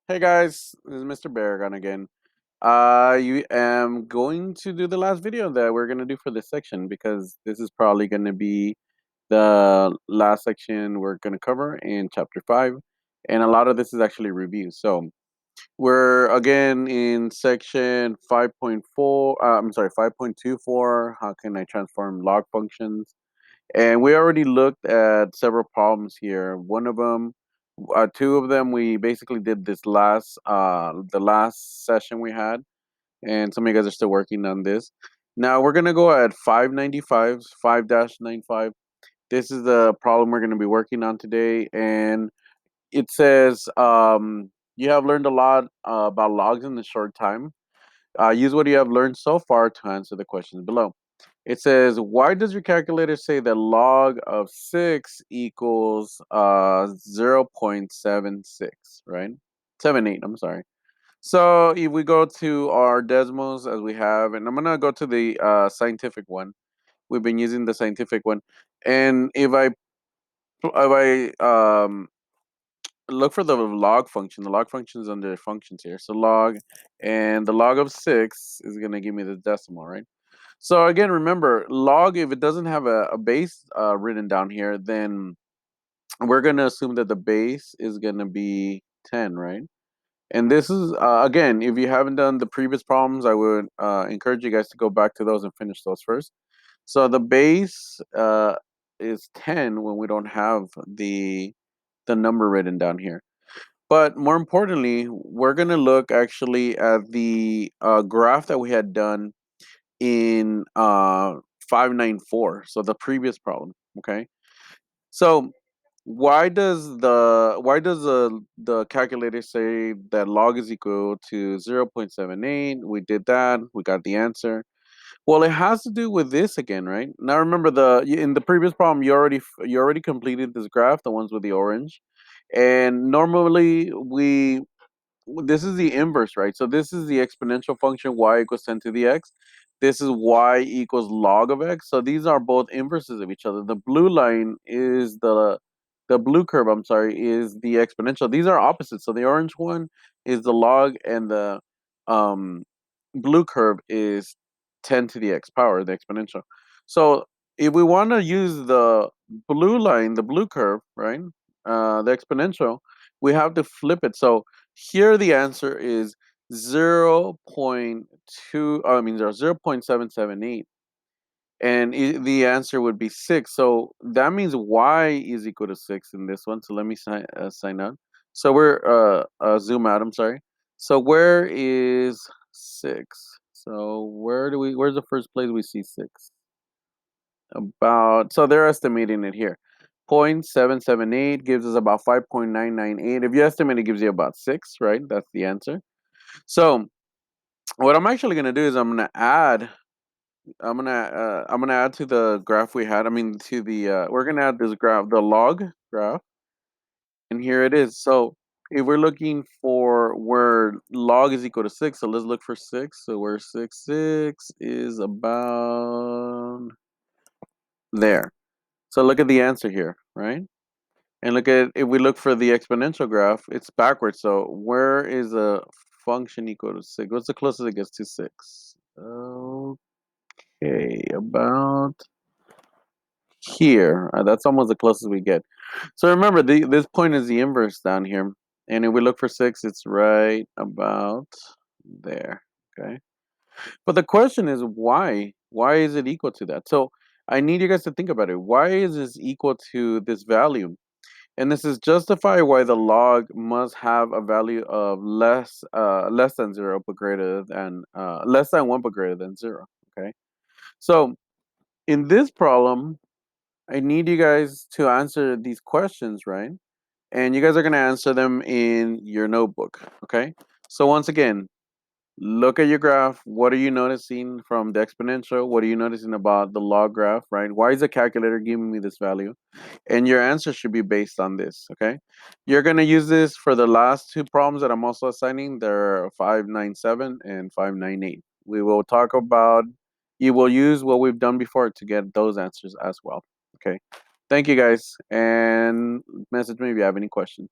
Hey guys, this is Mr. Baragon again. I am going to do the last video that we're gonna do for this section because this is probably gonna be the last section we're gonna cover in chapter 5, and a lot of this is actually review. So we're again in section 5.4. I'm sorry, 5.24. How can I transform log functions? And we already looked at several problems here. One of them, two of them, we basically did this the last session we had, and some of you guys are still working on this. Now we're gonna go at 595, 5-95. This is the problem we're gonna be working on today, and it says you have learned a lot about logs in a short time. Use what you have learned so far to answer the questions below. It says, why does your calculator say that log of 6 equals 0.76, right? 78, I'm sorry. So if we go to our Desmos as we have, and I'm going to go to the scientific one. We've been using the scientific one. And if I look for the log function, the log function is under functions here. So log, and the log of 6 is going to give me the decimal, right? So again, remember, log, if it doesn't have a base written down here, then we're going to assume that the base is going to be 10, right? And this is, again, if you haven't done the previous problems, I would encourage you guys to go back to those and finish those first. So the base is 10 when we don't have the number written down here. But more importantly, we're going to look actually at the graph that we had done in 594, so the previous problem. Okay, so why does the calculator say that log is equal to 0.78? We did that, we got the answer. Well, it has to do with this again, right? Now remember, in the previous problem you already completed this graph, the ones with the orange, and normally this is the inverse, right? So this is the exponential function y equals 10 to the x. This is y equals log of x. So these are both inverses of each other. The blue line is the blue curve, I'm sorry, is the exponential. These are opposites. So the orange one is the log, and the um, blue curve is 10 to the x power, the exponential. So if we want to use the blue line, the blue curve, right? The exponential, we have to flip it. So here the answer is 0.2, I mean, 0.778. And the answer would be 6. So that means y is equal to 6 in this one. So let me sign out. So we're zoom out. I'm sorry. So where is 6? So where's the first place we see 6? About, so they're estimating it here. 0.778 gives us about 5.998. If you estimate, it gives you about 6, right? That's the answer. So what I'm actually gonna do is I'm gonna add to the graph we had. I mean, to the we're gonna add this graph, the log graph, and here it is. So if we're looking for where log is equal to 6, so let's look for 6. So where 6 is about there. So look at the answer here, right? And look at, if we look for the exponential graph, it's backwards. So where is a function equal to 6? What's the closest it gets to 6? Okay, about here. That's almost the closest we get. So remember, this point is the inverse down here. And if we look for 6, it's right about there. Okay. But the question is why? Why is it equal to that? So I need you guys to think about it. Why is this equal to this value? And this is justify why the log must have a value of less than 0 but greater than less than 1 but greater than 0. Okay. So in this problem, I need you guys to answer these questions, right? And you guys are going to answer them in your notebook, okay? So once again, look at your graph. What are you noticing from the exponential? What are you noticing about the log graph, right? Why is the calculator giving me this value? And your answer should be based on this, okay? You're going to use this for the last two problems that I'm also assigning. They're 597 and 598. We will talk about, you will use what we've done before to get those answers as well, okay? Thank you guys, and message me if you have any questions.